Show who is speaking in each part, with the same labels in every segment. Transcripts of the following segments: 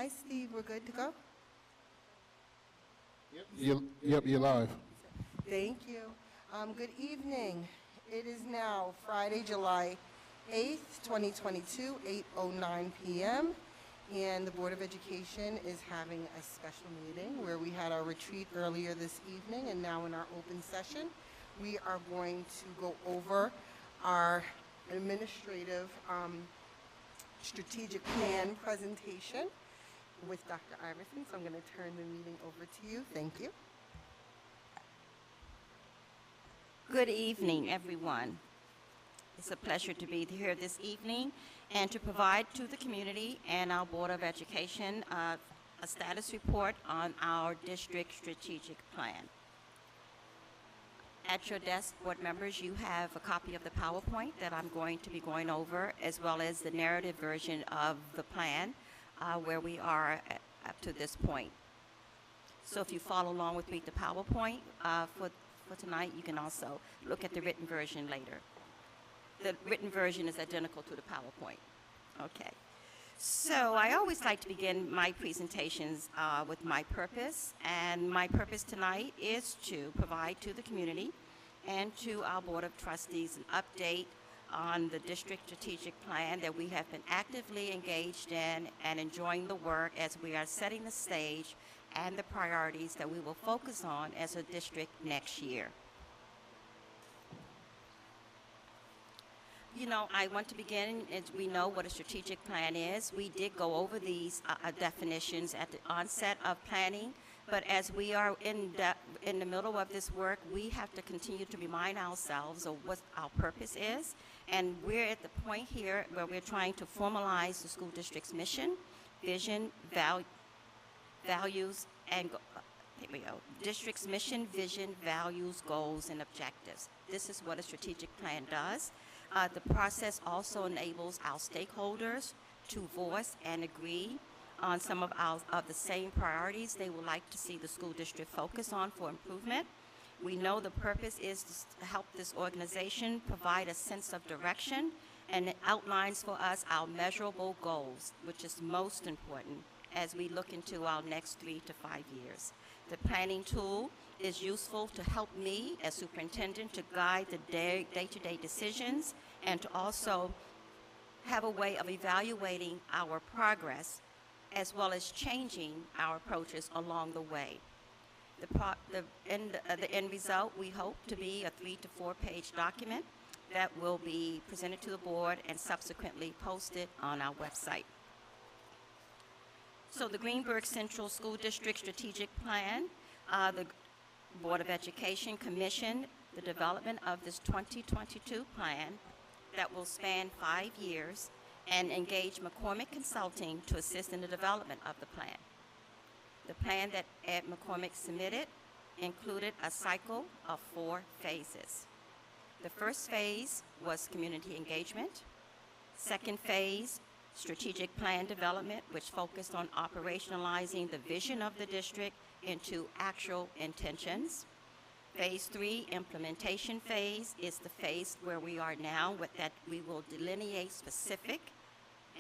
Speaker 1: Hi, Steve. We're good to go?
Speaker 2: Yep, you're live.
Speaker 1: Thank you. Good evening. It is now Friday, July 8th, 2022, 8:09 p.m. And the Board of Education is having a special meeting where we had our retreat earlier this evening, and now in our open session, we are going to go over our administrative strategic plan presentation with Dr. Iverson. So I'm going to turn the meeting over to you. Thank you.
Speaker 3: Good evening, everyone. It's a pleasure to be here this evening and to provide to the community and our Board of Education a status report on our district strategic plan. At your desk, board members, you have a copy of the PowerPoint that I'm going to be going over, as well as the narrative version of the plan where we are up to this point. So if you follow along with me, the PowerPoint for tonight, you can also look at the written version later. The written version is identical to the PowerPoint. Okay. So I always like to begin my presentations with my purpose, and my purpose tonight is to provide to the community and to our Board of Trustees an update on the district strategic plan that we have been actively engaged in and enjoying the work as we are setting the stage and the priorities that we will focus on as a district next year. You know, I want to begin, as we know what a strategic plan is. We did go over these definitions at the onset of planning, but as we are in the middle of this work, we have to continue to remind ourselves of what our purpose is. And we're at the point here where we're trying to formalize the school district's mission, vision, values, and here we go. District's mission, vision, values, goals, and objectives. This is what a strategic plan does. The process also enables our stakeholders to voice and agree on some of the same priorities they would like to see the school district focus on for improvement. We know the purpose is to help this organization provide a sense of direction, and it outlines for us our measurable goals, which is most important as we look into our next 3 to 5 years. The planning tool is useful to help me as superintendent to guide the day-to-day decisions and to also have a way of evaluating our progress as well as changing our approaches along the way. The end result, we hope to be a 3 to 4 page document that will be presented to the board and subsequently posted on our website. So the Greenburgh Central School District Strategic Plan, the Board of Education commissioned the development of this 2022 plan that will span 5 years and engage McCormick Consulting to assist in the development of the plan. The plan that Ed McCormick submitted included a cycle of 4 phases. The first phase was community engagement. Second phase, strategic plan development, which focused on operationalizing the vision of the district into actual intentions. Phase 3, implementation phase, is the phase where we are now, with that we will delineate specific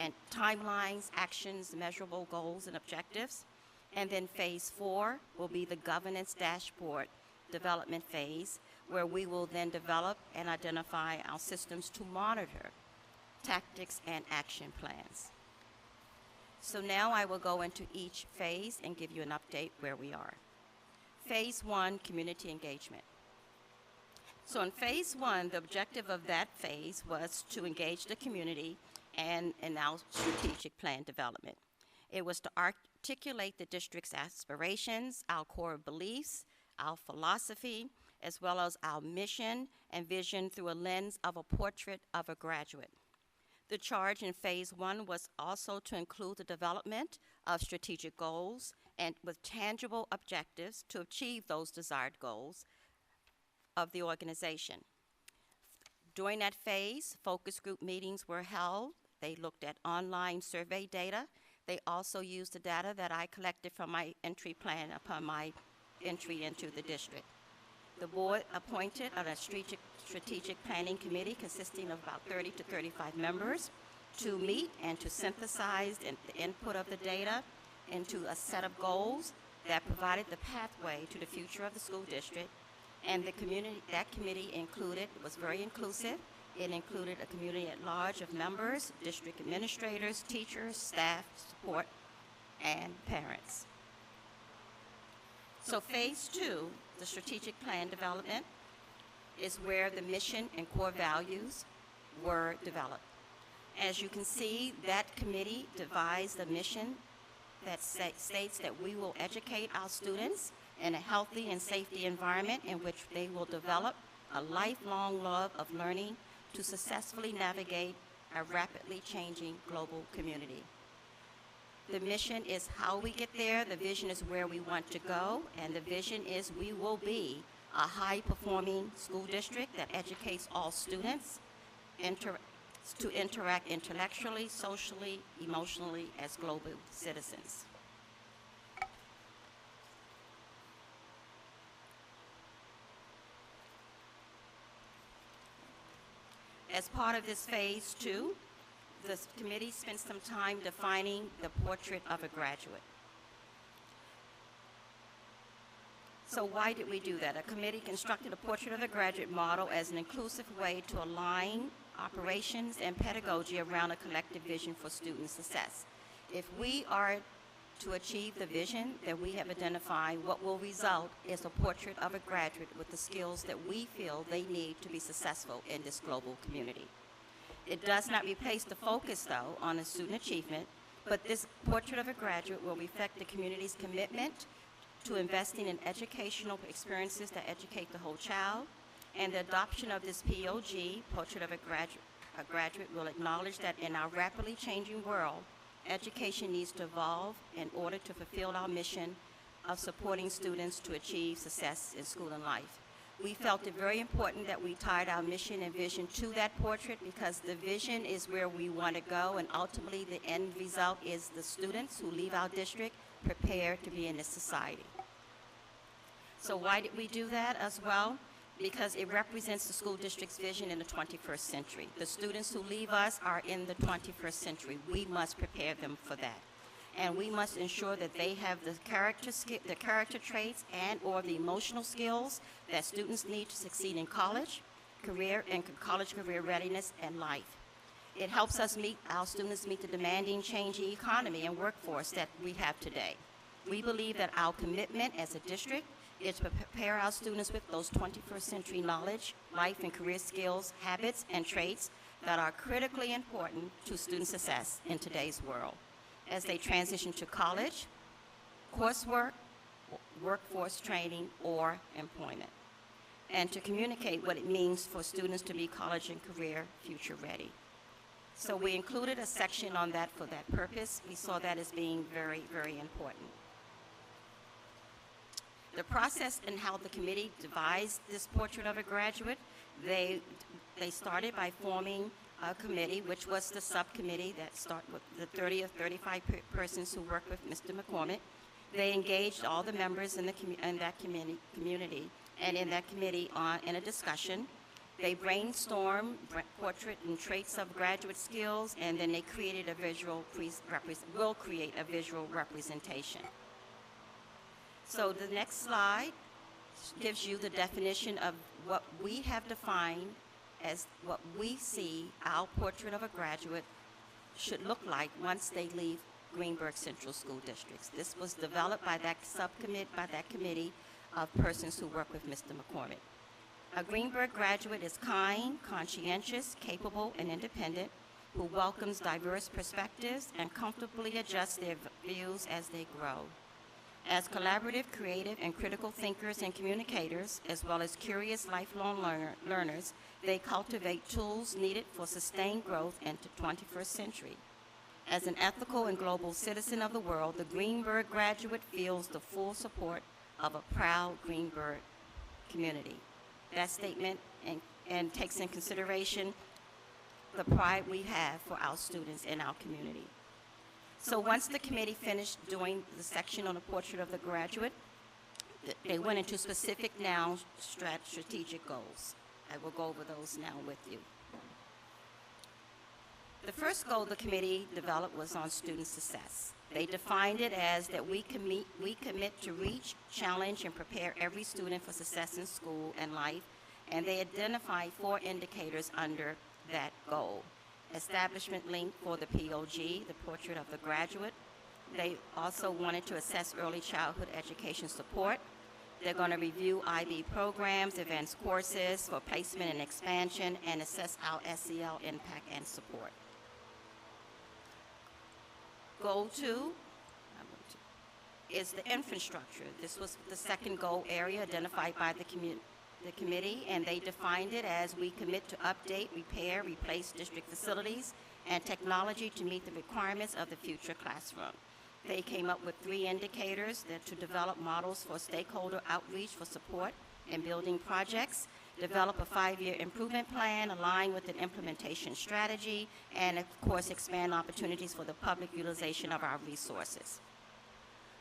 Speaker 3: and timelines, actions, measurable goals, and objectives. And then phase 4 will be the governance dashboard development phase, where we will then develop and identify our systems to monitor tactics and action plans. So now I will go into each phase and give you an update where we are. Phase 1, community engagement. So in phase 1, the objective of that phase was to engage the community and in our strategic plan development. It was to articulate the district's aspirations, our core beliefs, our philosophy, as well as our mission and vision through a lens of a portrait of a graduate. The charge in phase 1 was also to include the development of strategic goals and with tangible objectives to achieve those desired goals of the organization. During that phase, focus group meetings were held. They looked at online survey data. They also used the data that I collected from my entry plan upon my entry into the district. The board appointed a strategic planning committee consisting of about 30 to 35 members to meet and to synthesize the input of the data into a set of goals that provided the pathway to the future of the school district. And that committee was very inclusive. It included a community at large of members, district administrators, teachers, staff, support, and parents. So phase 2, the strategic plan development, is where the mission and core values were developed. As you can see, that committee devised a mission that states that we will educate our students in a healthy and safety environment in which they will develop a lifelong love of learning to successfully navigate a rapidly changing global community. The mission is how we get there, the vision is where we want to go, and the vision is we will be a high-performing school district that educates all students to interact intellectually, socially, emotionally as global citizens. As part of this phase 2, the committee spent some time defining the portrait of a graduate. So why did we do that? A committee constructed a portrait of a graduate model as an inclusive way to align operations and pedagogy around a collective vision for student success. If we are to achieve the vision that we have identified, what will result is a portrait of a graduate with the skills that we feel they need to be successful in this global community. It does not replace the focus, though, on a student achievement, but this portrait of a graduate will reflect the community's commitment to investing in educational experiences that educate the whole child, and the adoption of this POG, portrait of a graduate, will acknowledge that in our rapidly changing world, education needs to evolve in order to fulfill our mission of supporting students to achieve success in school and life. We felt it very important that we tied our mission and vision to that portrait because the vision is where we want to go, and ultimately the end result is the students who leave our district prepared to be in this society. So why did we do that as well? Because it represents the school district's vision in the 21st century. The students who leave us are in the 21st century. We must prepare them for that. And we must ensure that they have the character traits and or the emotional skills that students need to succeed in college, career readiness, and life. It helps our students meet the demanding, changing economy and workforce that we have today. We believe that our commitment as a district is to prepare our students with those 21st century knowledge, life and career skills, habits, and traits that are critically important to student success in today's world as they transition to college, coursework, workforce training, or employment, and to communicate what it means for students to be college and career future ready. So we included a section on that for that purpose. We saw that as being very, very important. The process and how the committee devised this portrait of a graduate, they started by forming a committee, which was the subcommittee that started with the 30 or 35 persons who worked with Mr. McCormick. They engaged all the members in that community and in that committee in a discussion. They brainstormed portrait and traits of graduate skills, and then they created a visual representation. So the next slide gives you the definition of what we have defined as what we see our portrait of a graduate should look like once they leave Greenburgh Central School Districts. This was developed by that committee of persons who work with Mr. McCormick. A Greenburgh graduate is kind, conscientious, capable, and independent, who welcomes diverse perspectives and comfortably adjusts their views as they grow. As collaborative, creative, and critical thinkers and communicators, as well as curious lifelong learners, they cultivate tools needed for sustained growth into the 21st century. As an ethical and global citizen of the world, the Greenburgh graduate feels the full support of a proud Greenburgh community. That statement and takes in consideration the pride we have for our students in our community. So once the committee finished doing the section on the portrait of the graduate, they went into specific now strategic goals. I will go over those now with you. The first goal the committee developed was on student success. They defined it as that we commit to reach, challenge, and prepare every student for success in school and life, and they identified 4 indicators under that goal. Establishment link for the POG, the Portrait of the Graduate. They also wanted to assess early childhood education support. They're going to review IB programs, advanced courses for placement and expansion, and assess our SEL impact and support. Goal 2 is the infrastructure. This was the second goal area identified by the committee, and they defined it as we commit to update, repair, replace district facilities and technology to meet the requirements of the future classroom. They came up with 3 indicators that to develop models for stakeholder outreach for support in building projects, develop a 5-year improvement plan aligned with an implementation strategy, and of course expand opportunities for the public utilization of our resources.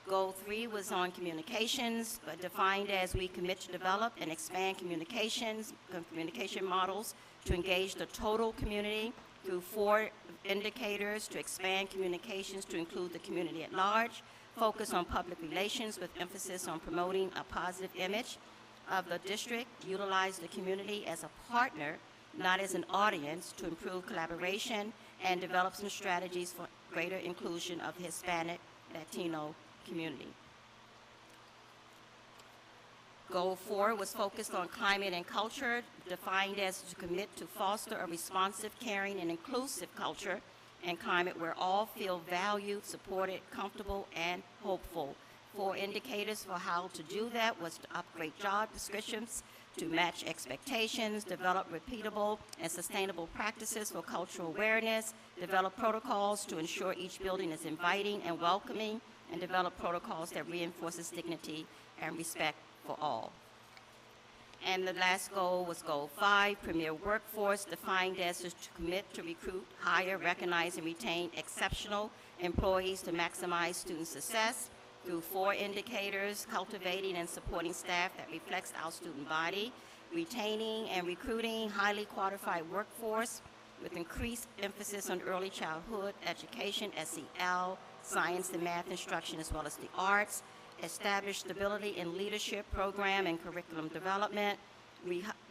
Speaker 3: Goal 3 was on communications, but defined as we commit to develop and expand communication models to engage the total community through 4 indicators to expand communications to include the community at large, focus on public relations with emphasis on promoting a positive image of the district, utilize the community as a partner, not as an audience, to improve collaboration and develop some strategies for greater inclusion of the Hispanic, Latino community. Goal 4 was focused on climate and culture, defined as to commit to foster a responsive, caring, and inclusive culture and climate where all feel valued, supported, comfortable, and hopeful. 4 indicators for how to do that was to upgrade job descriptions to match expectations, develop repeatable and sustainable practices for cultural awareness, develop protocols to ensure each building is inviting and welcoming, and develop protocols that reinforces dignity and respect for all. And the last goal was Goal 5, Premier Workforce, defined as to commit to recruit, hire, recognize, and retain exceptional employees to maximize student success through 4 indicators: cultivating and supporting staff that reflects our student body, retaining and recruiting highly qualified workforce with increased emphasis on early childhood education, SEL, science and math instruction, as well as the arts, establish stability in leadership program and curriculum development,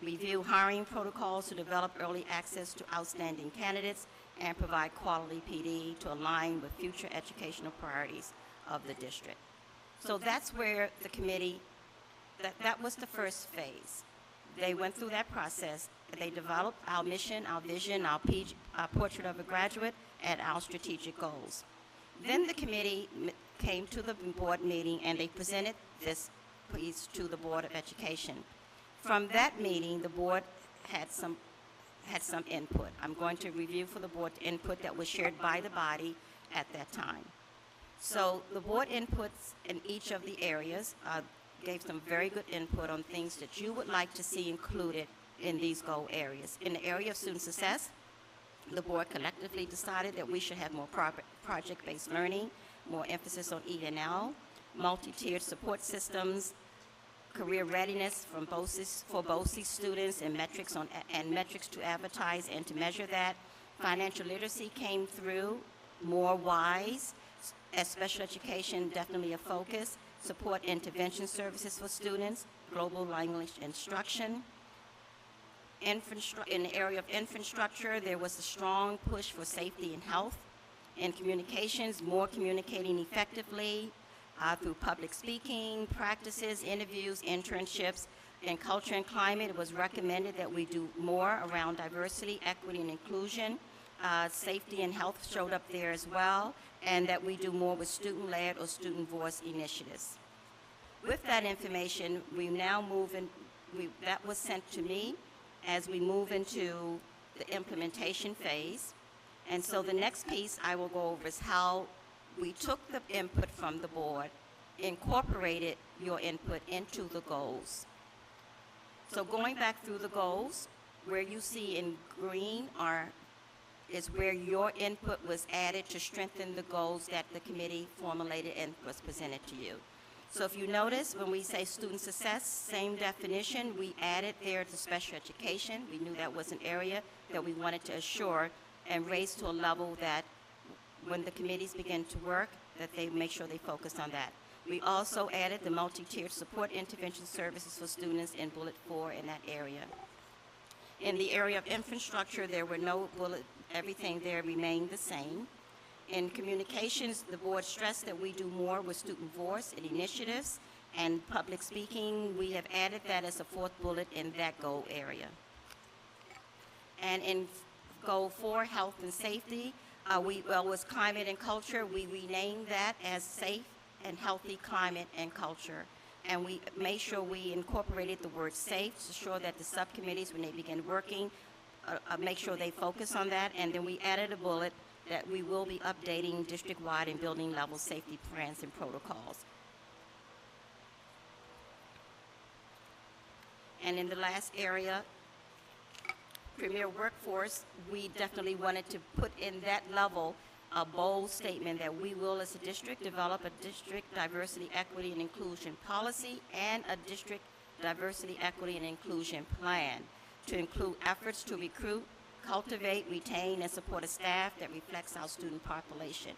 Speaker 3: review hiring protocols to develop early access to outstanding candidates, and provide quality PD to align with future educational priorities of the district. So that's where the committee, that was the first phase. They went through that process. They developed our mission, our vision, our portrait of a graduate, and our strategic goals. Then the committee came to the board meeting and they presented this piece to the Board of Education. From that meeting, the board had some input. I'm going to review for the board input that was shared by the body at that time. So the board inputs in each of the areas gave some very good input on things that you would like to see included in these goal areas. In the area of student success, the board collectively decided that we should have more project-based learning, more emphasis on E&L, multi-tiered support systems, career readiness for BOCES students, and metrics to advertise and to measure that. Financial literacy came through, more WISE, as special education definitely a focus, support intervention services for students, global language instruction. In the area of infrastructure, there was a strong push for safety and health. In communications, more communicating effectively through public speaking, practices, interviews, internships. In culture and climate, it was recommended that we do more around diversity, equity, and inclusion. Safety and health showed up there as well, and that we do more with student-led or student voice initiatives. With that information, we now move in, that was sent to me as we move into the implementation phase. And so the next piece I will go over is how we took the input from the board, incorporated your input into the goals. So going back through the goals, where you see in green is where your input was added to strengthen the goals that the committee formulated and was presented to you. So if you notice, when we say student success, same definition, we added there to special education. We knew that was an area that we wanted to assure and raised to a level that when the committees begin to work, that they make sure they focus on that. We also added the multi-tiered support intervention services for students in Bullet 4 in that area. In the area of infrastructure, there were no bullet, everything there remained the same. In communications, the board stressed that we do more with student voice and initiatives, and public speaking, we have added that as a fourth bullet in that goal area. And in goal 4, health and safety, was climate and culture. We renamed that as safe and healthy climate and culture. And we made sure we incorporated the word safe to ensure that the subcommittees, when they begin working, make sure they focus on that. And then we added a bullet that we will be updating district-wide and building level safety plans and protocols. And in the last area, Premier Workforce, we definitely wanted to put in that level a bold statement that we will, as a district, develop a district diversity, equity, and inclusion policy and a district diversity, equity, and inclusion plan to include efforts to recruit, cultivate, retain, and support a staff that reflects our student population.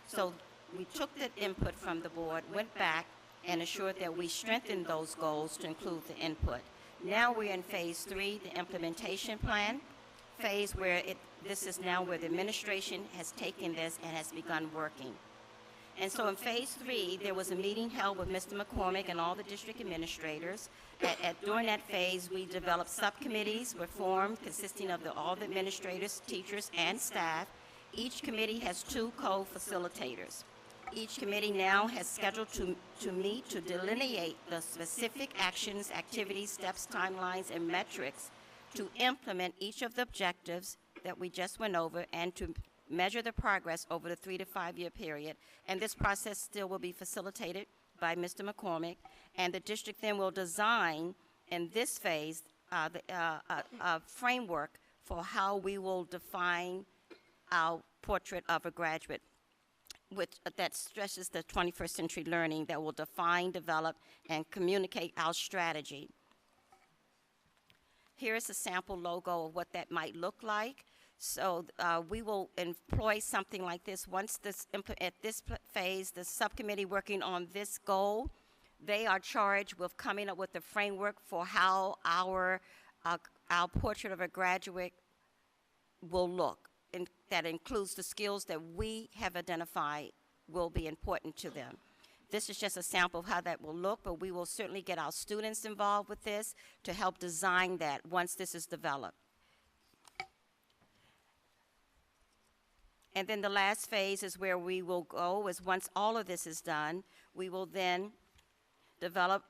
Speaker 3: So we took that input from the board, went back, and assured that we strengthened those goals to include the input. Now we're in phase 3, the implementation plan phase, where this is now where the administration has taken this and has begun working. And so in phase 3, there was a meeting held with Mr. McCormick and all the district administrators. During that phase, we developed subcommittees, were formed, consisting of all the administrators, teachers, and staff. Each committee has 2 co-facilitators. Each committee now has scheduled to meet to delineate the specific actions, activities, steps, timelines, and metrics to implement each of the objectives that we just went over and to measure the progress over the 3 to 5 year period. And this process still will be facilitated by Mr. McCormick. And the district then will design in this phase a framework for how we will define our portrait of a graduate, that stresses the 21st century learning, that will define, develop, and communicate our strategy. Here is a sample logo of what that might look like. So we will employ something like this. Once at this phase, the subcommittee working on this goal, they are charged with coming up with the framework for how our portrait of a graduate will look. And that includes the skills that we have identified will be important to them. This is just a sample of how that will look, but we will certainly get our students involved with this to help design that once this is developed. And then the last phase is where we will go, is once all of this is done, we will then develop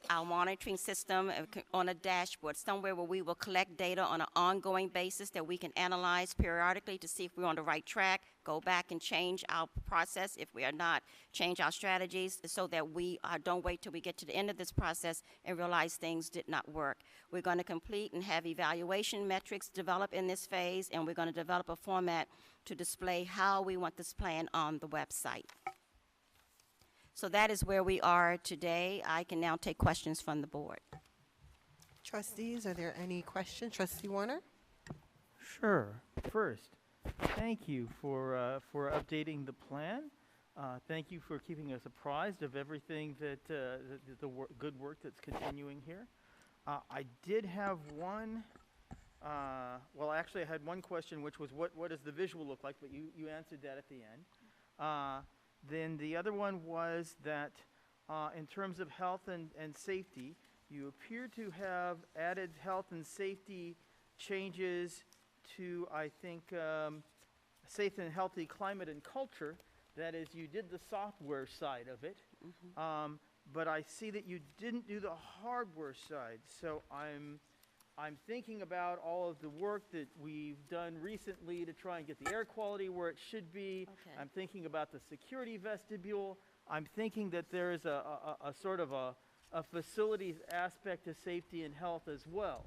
Speaker 3: our monitoring system on a dashboard, somewhere where we will collect data on an ongoing basis that we can analyze periodically to see if we're on the right track, go back and change our process if we are not, change our strategies so that we don't wait till we get to the end of this process and realize things did not work. We're going to complete and have evaluation metrics develop in this phase, and we're going to develop a format to display how we want this plan on the website. So that is where we are today. I can now take questions from the board.
Speaker 1: Trustees, are there any questions? Trustee Warner?
Speaker 4: Sure. First, thank you for updating the plan. Thank you for keeping us apprised of everything that good work that's continuing here. I did have one. Well, actually, I had one question, which was what does the visual look like? But you answered that at the end. Then the other one was that in terms of health and safety, you appear to have added health and safety changes to, I think, safe and healthy climate and culture. That is, you did the software side of it, but I see that you didn't do the hardware side. So I'm thinking about all of the work that we've done recently to try and get the air quality where it should be.
Speaker 3: Okay.
Speaker 4: I'm thinking about the security vestibule. I'm thinking that there is a sort of a facilities aspect to safety and health as well,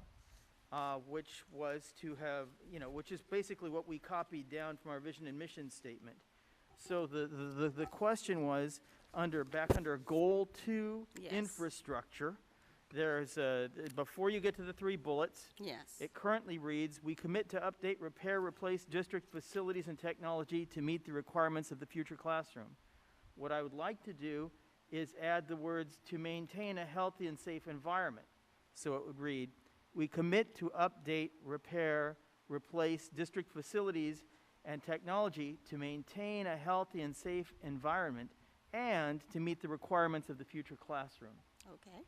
Speaker 4: which was to have, which is basically what we copied down from our vision and mission statement. So the question was, back under Goal 2,
Speaker 3: Yes.
Speaker 4: infrastructure, There's before you get to the 3 bullets,
Speaker 3: Yes.
Speaker 4: it currently reads, we commit to update, repair, replace district facilities and technology to meet the requirements of the future classroom. What I would like to do is add the words to maintain a healthy and safe environment. So it would read, we commit to update, repair, replace district facilities and technology to maintain a healthy and safe environment and to meet the requirements of the future classroom.
Speaker 3: Okay.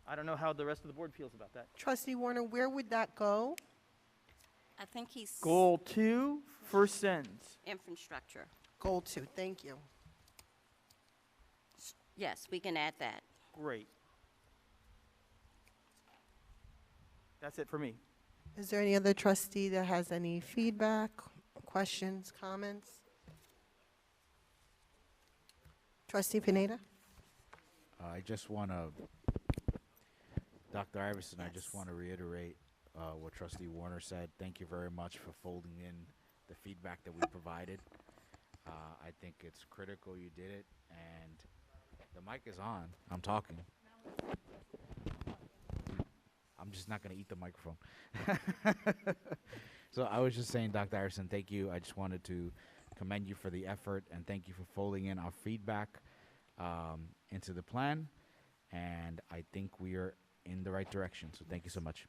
Speaker 4: I don't know how the rest of the board feels about that.
Speaker 1: Trustee Warner, where would that go?
Speaker 3: I think he's
Speaker 4: Goal 2, first sentence.
Speaker 3: infrastructure.
Speaker 1: Goal 2, thank you.
Speaker 3: Yes, we can add that.
Speaker 4: Great. That's it for me.
Speaker 1: Is there any other trustee that has any feedback, questions, comments? Trustee Pineda?
Speaker 5: I just want to, Dr. Iverson, I just
Speaker 3: Yes.
Speaker 5: want to reiterate what Trustee Warner said. Thank you very much for folding in the feedback that we provided. I think it's critical you did it, and the mic is on. I'm talking. I'm just not going to eat the microphone. So I was just saying, Dr. Iverson, thank you. I just wanted to commend you for the effort, and thank you for folding in our feedback into the plan. And I think we are in the right direction. So thank you so much.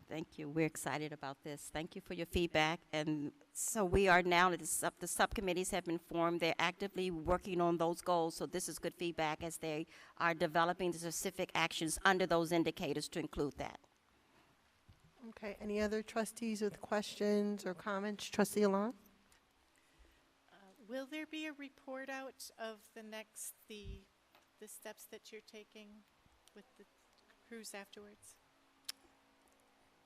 Speaker 3: Thank you. We're excited about this. Thank you for your feedback. And so we are now, the subcommittees have been formed. They're actively working on those goals. So this is good feedback as they are developing the specific actions under those indicators to include that.
Speaker 1: Okay, any other trustees with questions or comments? Trustee Alon?
Speaker 6: Will there be a report out of the steps that you're taking with the crews afterwards?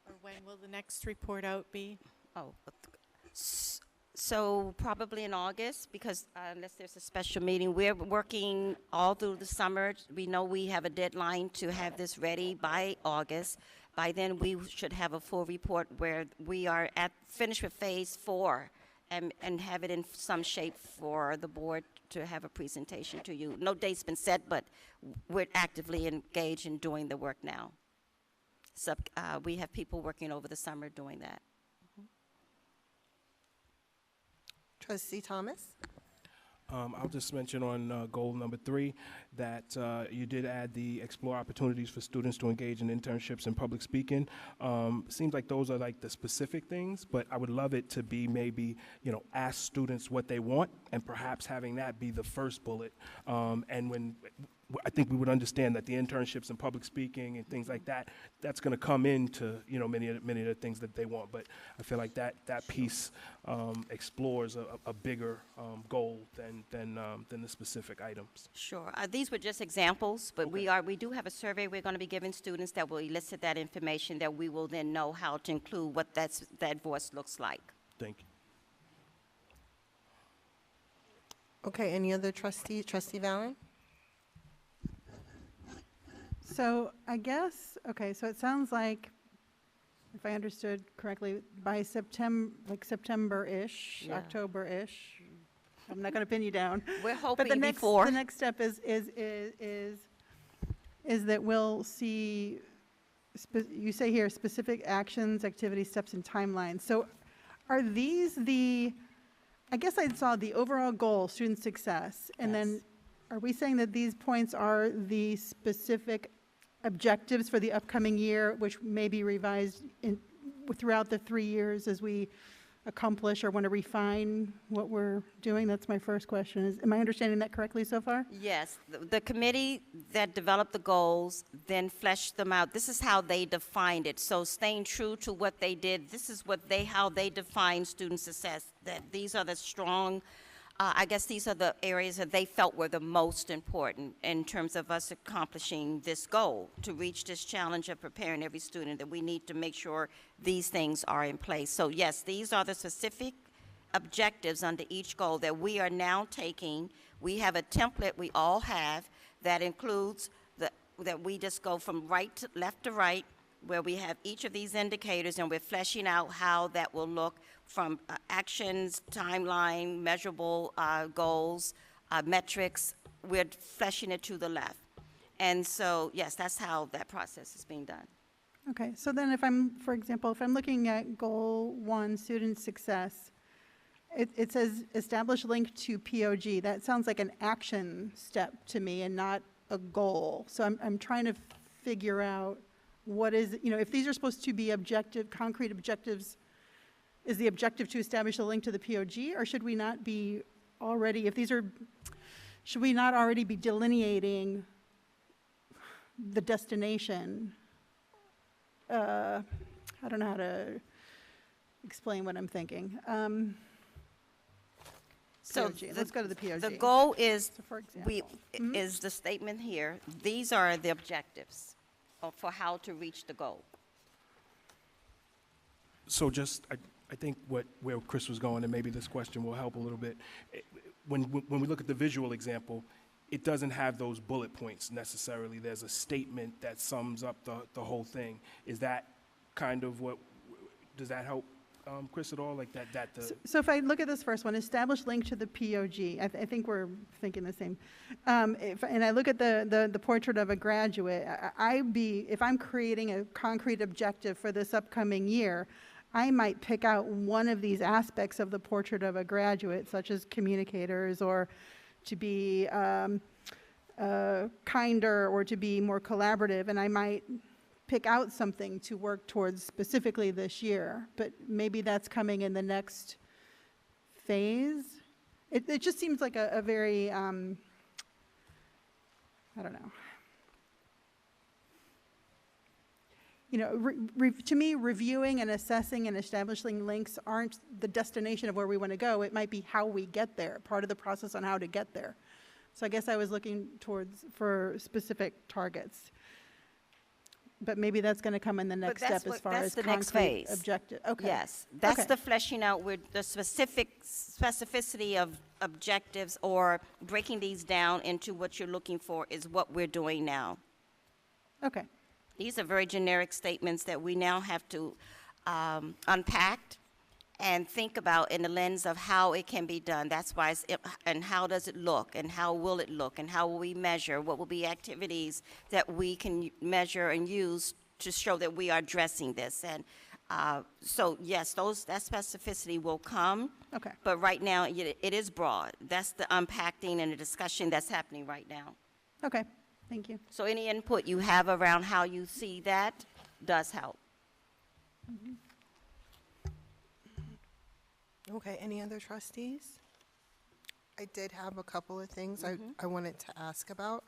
Speaker 6: Or when will the next report out be?
Speaker 3: Oh, so probably in August, because unless there's a special meeting, we're working all through the summer. We know we have a deadline to have this ready by August. By then, we should have a full report where we are finished with phase 4 and have it in some shape for the board to have a presentation to you. No date's been set, but we're actively engaged in doing the work now. We have people working over the summer doing that.
Speaker 1: Trustee Thomas?
Speaker 7: I'll just mention on goal number 3 that you did add the explore opportunities for students to engage in internships and public speaking. Seems like those are like the specific things, but I would love it to be maybe, ask students what they want and perhaps having that be the first bullet. And when I think we would understand that the internships and public speaking and things like that, that's going to come into, many of the things that they want. But I feel like that piece explores a bigger goal than the specific items.
Speaker 3: Sure. These were just examples, but we do have a survey we're going to be giving students that will elicit that information that we will then know how to include what that voice looks like.
Speaker 7: Thank you.
Speaker 1: Okay, any other trustee? Trustee Valen?
Speaker 8: So I guess, okay, so it sounds like, if I understood correctly, by September-ish,
Speaker 3: Yeah.
Speaker 8: October-ish, I'm not going to pin you down.
Speaker 3: We're
Speaker 8: But
Speaker 3: hoping
Speaker 8: the next,
Speaker 3: before.
Speaker 8: the next step is that we'll see, you say here, specific actions, activities, steps, and timelines. So are these I guess I saw the overall goal, student success, and then
Speaker 3: Yes.
Speaker 8: are we saying that these points are the specific objectives for the upcoming year, which may be revised throughout the 3 years as we accomplish or want to refine what we're doing? That's my first question. Am I understanding that correctly so far?
Speaker 3: Yes, the committee that developed the goals then fleshed them out. This is how they defined it. So staying true to what they did, this is how they define student success. That these are the strong, I guess these are the areas that they felt were the most important in terms of us accomplishing this goal. To reach this challenge of preparing every student, that we need to make sure these things are in place. So yes, these are the specific objectives under each goal that we are now taking. We have a template we all have that includes that we just go from left to right, where we have each of these indicators, and we're fleshing out how that will look from actions, timeline, measurable goals, metrics. We're fleshing it to the left. And so, yes, that's how that process is being done.
Speaker 8: Okay, so then if I'm, for example, if I'm looking at Goal 1, student success, it says establish link to POG. That sounds like an action step to me and not a goal. So I'm trying to figure out what is, if these are supposed to be objective, concrete objectives, is the objective to establish a link to the POG, or should we not be already, should we not already be delineating the destination? I don't know how to explain what I'm thinking.
Speaker 3: So
Speaker 8: POG. Let's go to the POG.
Speaker 3: The goal is,
Speaker 8: So for example.
Speaker 3: is the statement here, these are the objectives for how to reach the goal.
Speaker 7: So just, I think where Chris was going, and maybe this question will help a little bit. When we look at the visual example, it doesn't have those bullet points necessarily. There's a statement that sums up the whole thing. Is that kind of does that help, Chris, at all? Like that.
Speaker 8: So if I look at this first one, establish link to the POG, I think we're thinking the same. And I look at the portrait of a graduate, if I'm creating a concrete objective for this upcoming year, I might pick out one of these aspects of the portrait of a graduate, such as communicators, or to be kinder, or to be more collaborative, and I might pick out something to work towards specifically this year, but maybe that's coming in the next phase. It just seems like a very, I don't know. To me, reviewing and assessing and establishing links aren't the destination of where we want to go. It might be how we get there, part of the process on how to get there. So I guess I was looking for specific targets. But maybe that's going to come in the next step as far as
Speaker 3: the next
Speaker 8: concrete
Speaker 3: phase.
Speaker 8: objective. Okay.
Speaker 3: Yes, that's
Speaker 8: Okay.
Speaker 3: the fleshing out with the specificity of objectives, or breaking these down into what you're looking for is what we're doing now.
Speaker 8: Okay.
Speaker 3: These are very generic statements that we now have to unpack and think about in the lens of how it can be done. That's why and how does it look, and how will it look, and how will we measure, what will be activities that we can measure and use to show that we are addressing this. And so yes, that specificity will come.
Speaker 8: Okay.
Speaker 3: But right now it is broad. That's the unpacking and the discussion that's happening right now.
Speaker 8: Okay. Thank you.
Speaker 3: So any input you have around how you see that does help.
Speaker 1: Okay, any other trustees? I did have a couple of things I wanted to ask about.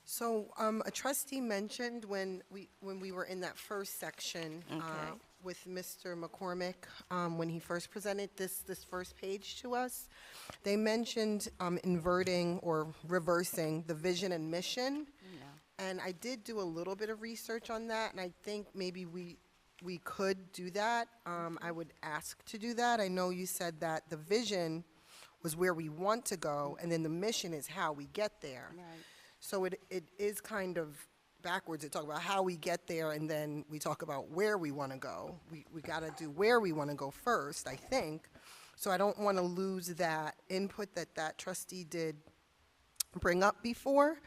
Speaker 1: So a trustee mentioned when we were in that first section with Mr. McCormick, when he first presented this first page to us, they mentioned inverting or reversing the vision and mission.
Speaker 3: Yeah.
Speaker 1: And I did do a little bit of research on that, and I think maybe we could do that. I would ask to do that. I know you said that the vision was where we want to go, and then the mission is how we get there.
Speaker 3: Right.
Speaker 1: So it is kind of backwards. They talk about how we get there, and then we talk about where we want to go. We got to do where we want to go first, I think. So I don't want to lose that input that trustee did bring up before.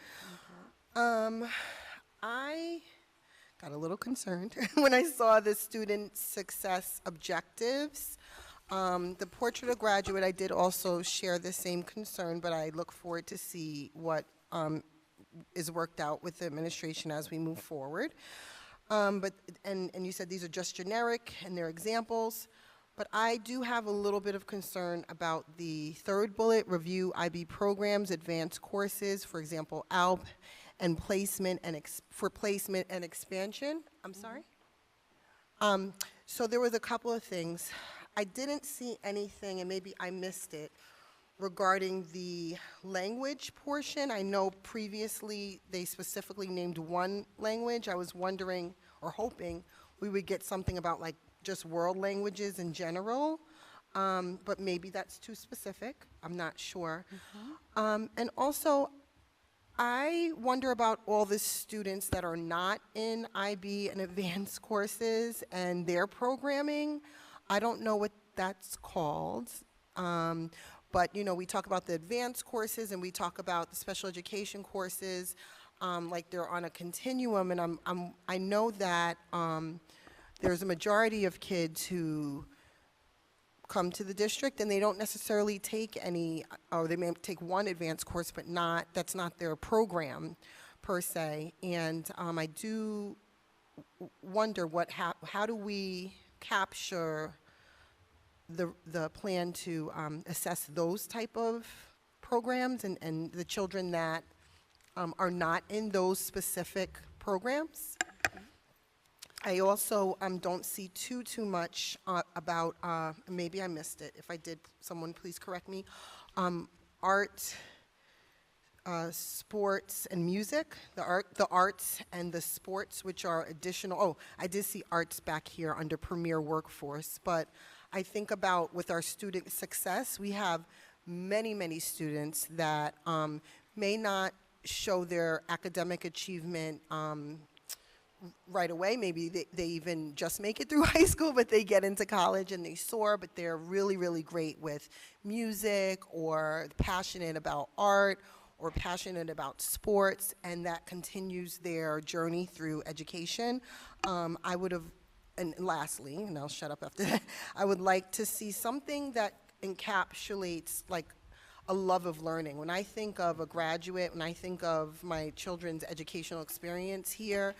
Speaker 1: I got a little concerned when I saw the student success objectives. The portrait of graduate, I did also share the same concern, but I look forward to see what is worked out with the administration as we move forward. And you said these are just generic and they're examples, but I do have a little bit of concern about the third bullet, review IB programs, advanced courses, for example, ALP, and placement and for placement and expansion. I'm sorry? So there was a couple of things. I didn't see anything, and maybe I missed it, regarding the language portion. I know previously they specifically named one language. I was wondering or hoping we would get something about like just world languages in general, but maybe that's too specific. I'm not sure. And also, I wonder about all the students that are not in IB and advanced courses and their programming. I don't know what that's called, But, you know, we talk about the advanced courses and we talk about the special education courses, like they're on a continuum. And I know that there's a majority of kids who come to the district and they don't necessarily take any, or they may take one advanced course, but that's not their program per se. And I do wonder how do we capture the plan to assess those type of programs and the children that are not in those specific programs. I also don't see too much about, maybe I missed it. If I did, someone please correct me. Art, sports, and music. The arts and the sports, which are additional. Oh, I did see arts back here under Premier Workforce. But I think about with our student success, we have many students that may not show their academic achievement right away. Maybe they even just make it through high school, but they get into college and they soar, but they're really great with music or passionate about art or passionate about sports, and that continues their journey through education. I would have, and lastly, and I'll shut up after that, I would like to see something that encapsulates like a love of learning. When I think of a graduate, when I think of my children's educational experience here,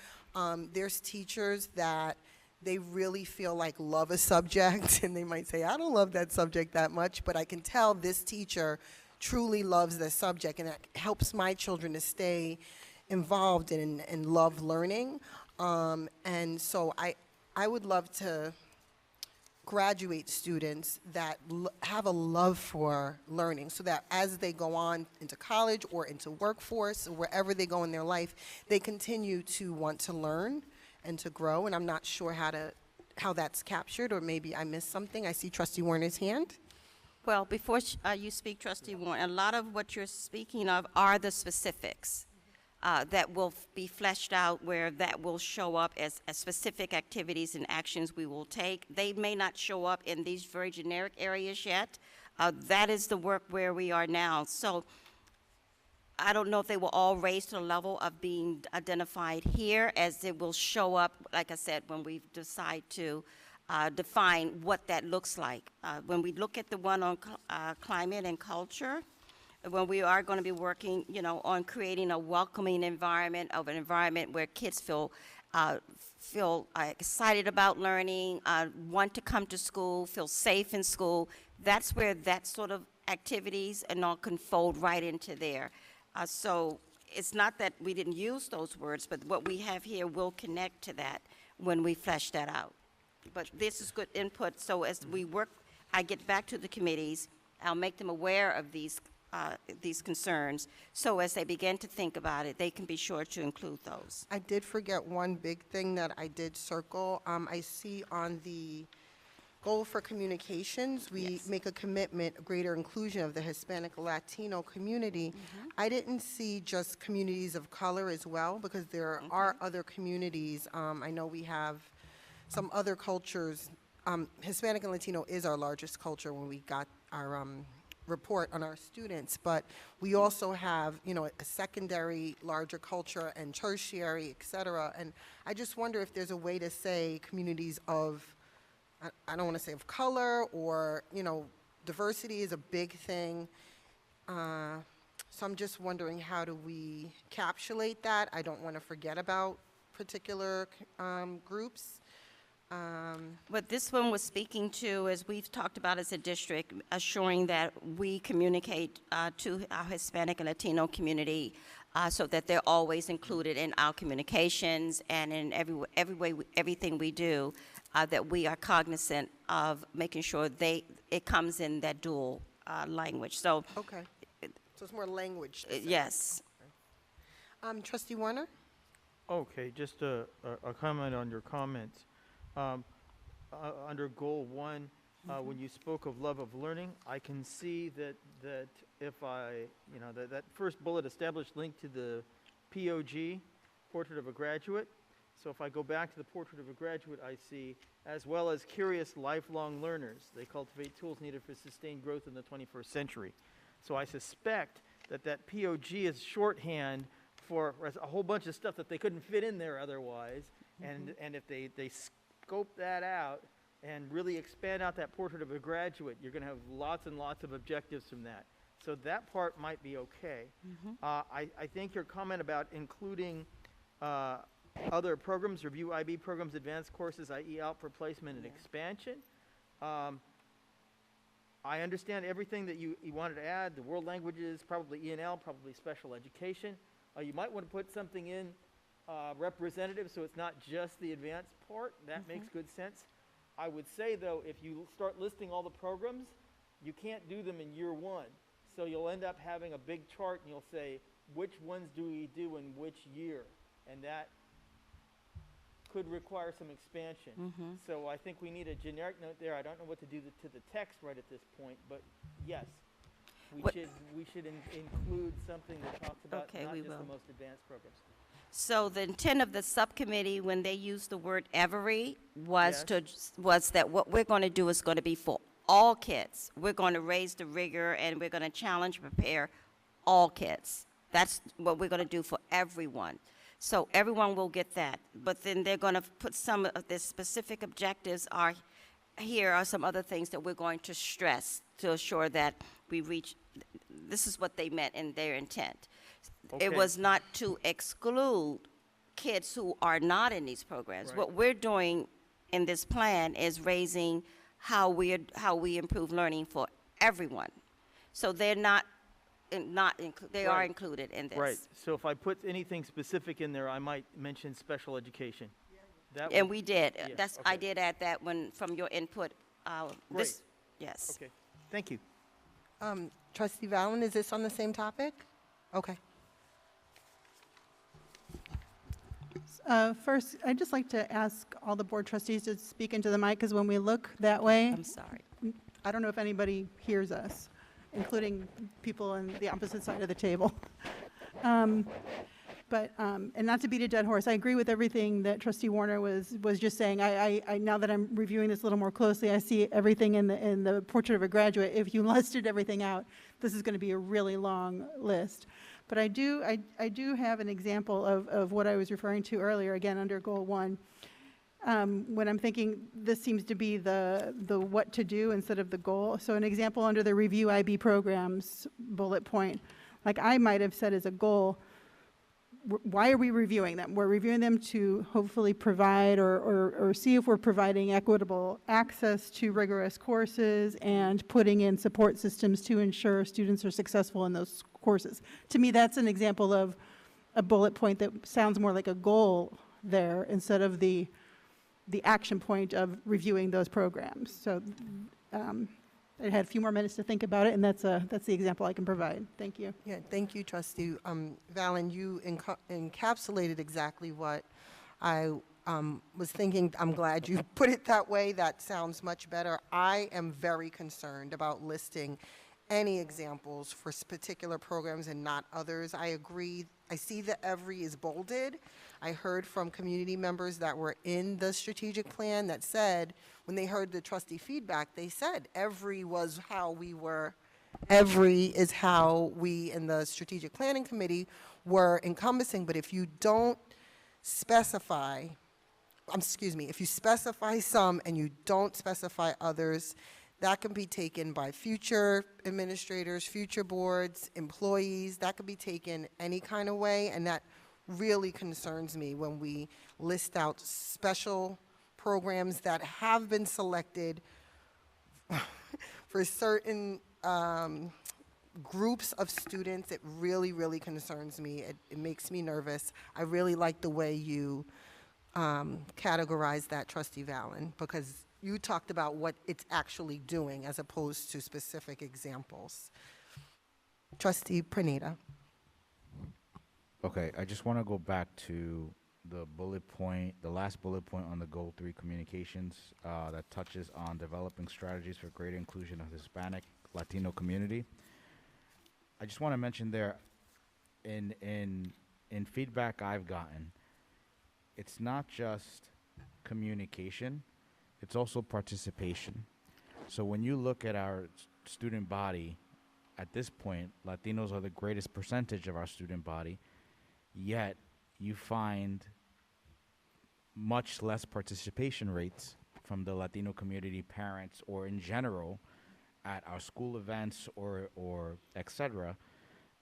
Speaker 1: there's teachers that they really feel like love a subject, and they might say, I don't love that subject that much, but I can tell this teacher truly loves the subject, and it helps my children to stay involved and love learning. And so I would love to graduate students that have a love for learning, so that as they go on into college or into workforce or wherever they go in their life, they continue to want to learn and to grow. And I'm not sure how that's captured, or maybe I missed something. I see Trustee Warner's hand.
Speaker 3: Well, before you speak, Trustee Warren, a lot of what you're speaking of are the specifics that will be fleshed out, where that will show up as specific activities and actions we will take. They may not show up in these very generic areas yet. That is the work where we are now. So I don't know if they will all raise to the level of being identified here, as it will show up, like I said, when we decide to define what that looks like. When we look at the one on climate and culture, when we are going to be working, you know, on creating a welcoming environment, of an environment where kids feel excited about learning, want to come to school, feel safe in school. That's where that sort of activities and all can fold right into there. So it's not that we didn't use those words, but what we have here will connect to that when we flesh that out. But this is good input. So as we work, I get back to the committees, I'll make them aware of these concerns, so as they begin to think about it, they can be sure to include those.
Speaker 1: I did forget one big thing that I did circle. I see on the goal for communications, we make a commitment, greater inclusion of the Hispanic Latino community. I didn't see just communities of color as well, because there are other communities. I know we have some other cultures. Hispanic and Latino is our largest culture when we got our report on our students, but we also have, you know, a secondary larger culture and tertiary, et cetera. And I just wonder if there's a way to say communities of, I don't want to say of color, or, you know, diversity is a big thing. So I'm just wondering, how do we capsulate that? I don't want to forget about particular groups.
Speaker 3: What this one was speaking to, as we've talked about as a district, assuring that we communicate to our Hispanic and Latino community so that they're always included in our communications and in everything we do, that we are cognizant of making sure it comes in that dual language. So,
Speaker 1: Okay. So it's more language.
Speaker 3: Yes.
Speaker 1: Okay. Trustee Warner?
Speaker 4: Okay, just a comment on your comments. Under Goal 1, when you spoke of love of learning, I can see that if that first bullet, established link to the POG, Portrait of a Graduate, So if I go back to the portrait of a graduate, I see, as well as curious lifelong learners. They cultivate tools needed for sustained growth in the 21st century. So I suspect that that POG is shorthand for a whole bunch of stuff that they couldn't fit in there otherwise. And if they scope that out and really expand out that portrait of a graduate, you're going to have lots and lots of objectives from that. So that part might be okay. I think your comment about including other programs, review IB programs, advanced courses, i.e. out for placement and expansion. I understand everything that you wanted to add, the world languages, probably E&L, probably special education. You might want to put something in representative so it's not just the advanced part. That makes good sense. I would say, though, if you start listing all the programs, you can't do them in year one. So you'll end up having a big chart and you'll say, which ones do we do in which year? And that could require some expansion. So I think we need a generic note there. I don't know what to do to the text right at this point, but yes, we should include something that talks about not just the most advanced programs.
Speaker 3: So the intent of the subcommittee, when they used the word every, was that what we're going to do is going to be for all kids. We're going to raise the rigor and we're going to challenge and prepare all kids. That's what we're going to do for everyone. So everyone will get that. But then they're going to put some of the specific objectives here are some other things that we're going to stress to assure that we reach, this is what they meant in their intent.
Speaker 4: Okay.
Speaker 3: It was not to exclude kids who are not in these programs.
Speaker 4: Right.
Speaker 3: What we're doing in this plan is raising how we improve learning for everyone. So they're they are included in this.
Speaker 4: Right. So if I put anything specific in there, I might mention special education. That
Speaker 3: And we did.
Speaker 4: Yeah,
Speaker 3: I
Speaker 4: okay.
Speaker 3: did add that from your input.
Speaker 4: Great.
Speaker 3: Yes.
Speaker 4: Okay. Thank you.
Speaker 1: Trustee Valen, is this on the same topic? Okay.
Speaker 8: First, I'd just like to ask all the board trustees to speak into the mic, because when we look that way,
Speaker 3: I'm sorry.
Speaker 8: I don't know if anybody hears us, including people on the opposite side of the table. And not to beat a dead horse, I agree with everything that Trustee Warner was just saying. I now that I'm reviewing this a little more closely, I see everything in the portrait of a graduate. If you listed everything out, this is going to be a really long list. But I do have an example of what I was referring to earlier, again, under Goal 1. When I'm thinking this seems to be the what to do instead of the goal. So an example under the review IB programs bullet point, like I might have said as a goal, why are we reviewing them? We're reviewing them to hopefully provide or see if we're providing equitable access to rigorous courses and putting in support systems to ensure students are successful in those courses. To me, that's an example of a bullet point that sounds more like a goal there instead of the action point of reviewing those programs. So I had a few more minutes to think about it, and that's the example I can provide. Thank you.
Speaker 1: Yeah, thank you, Trustee Valen. You encapsulated exactly what I was thinking. I'm glad you put it that way. That sounds much better. I am very concerned about listing any examples for particular programs and not others. I agree. I see that every is bolded. I heard from community members that were in the strategic plan that said, when they heard the trustee feedback, they said every is how we in the strategic planning committee were encompassing. But if you don't specify, if you specify some and you don't specify others, that can be taken by future administrators, future boards, employees. That could be taken any kind of way, and that really concerns me when we list out special programs that have been selected for certain groups of students. It really, really concerns me. It makes me nervous. I really like the way you categorize that, Trustee Valen, because you talked about what it's actually doing as opposed to specific examples. Trustee Pranita.
Speaker 5: Okay, I just want to go back to the last bullet point on the Goal 3 communications that touches on developing strategies for greater inclusion of the Hispanic, Latino community. I just want to mention there, in feedback I've gotten, it's not just communication, it's also participation. So when you look at our student body, at this point, Latinos are the greatest percentage of our student body, yet you find much less participation rates from the Latino community, parents, or in general at our school events or et cetera.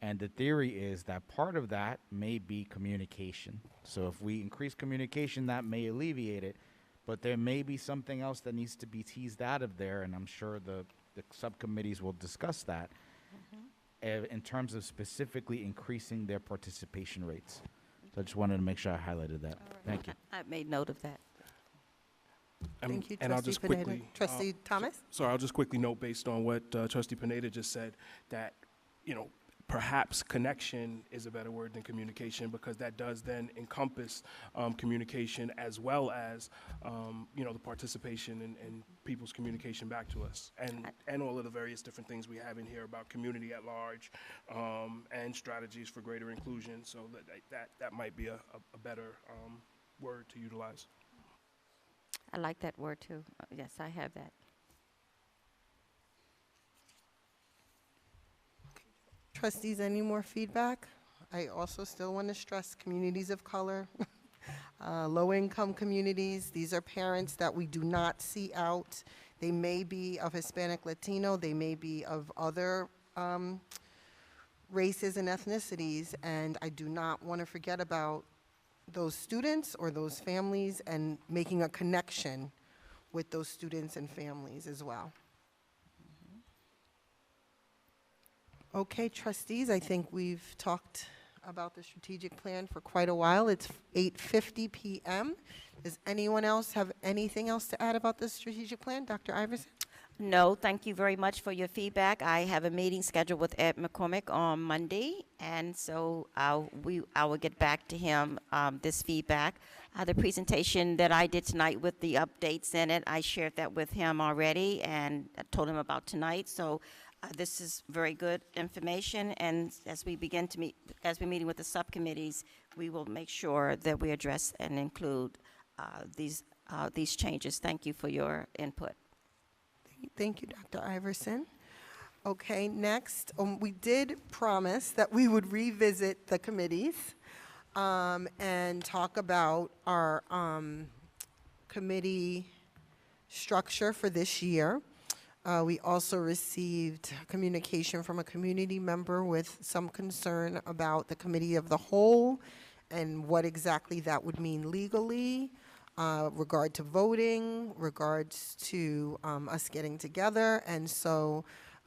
Speaker 5: And the theory is that part of that may be communication. So if we increase communication, that may alleviate it, but there may be something else that needs to be teased out of there, and I'm sure the subcommittees will discuss that in terms of specifically increasing their participation rates. So I just wanted to make sure I highlighted that. Thank you.
Speaker 3: I made note of that.
Speaker 1: Thank you,
Speaker 7: And I'll
Speaker 1: Trustee
Speaker 7: just
Speaker 1: Pineda.
Speaker 7: quickly,
Speaker 1: Trustee Thomas?
Speaker 7: sorry, I'll just quickly note, based on what Trustee Pineda just said, that, perhaps connection is a better word than communication, because that does then encompass communication as well as, the participation and people's communication back to us, and all of the various different things we have in here about community at large, and strategies for greater inclusion. So that might be a better word to utilize.
Speaker 3: I like that word too. Yes, I have that.
Speaker 1: Trustees, any more feedback? I also still want to stress communities of color, low-income communities. These are parents that we do not see out. They may be of Hispanic Latino, they may be of other races and ethnicities, and I do not want to forget about those students or those families and making a connection with those students and families as well. Okay, trustees, I think we've talked about the strategic plan for quite a while. It's 8:50 p.m. Does anyone else have anything else to add about the strategic plan? Dr. Iverson?
Speaker 3: No, thank you very much for your feedback. I have a meeting scheduled with Ed McCormick on Monday, and so I will get back to him this feedback. The presentation that I did tonight with the updates in it, I shared that with him already, and I told him about tonight. So this is very good information, and as we begin to meet, as we're meeting with the subcommittees, we will make sure that we address and include these changes. Thank you for your input.
Speaker 1: Thank you, Dr. Iverson. Okay, next, we did promise that we would revisit the committees and talk about our committee structure for this year. We also received communication from a community member with some concern about the committee of the whole and what exactly that would mean legally, regard to voting, regards to us getting together. And so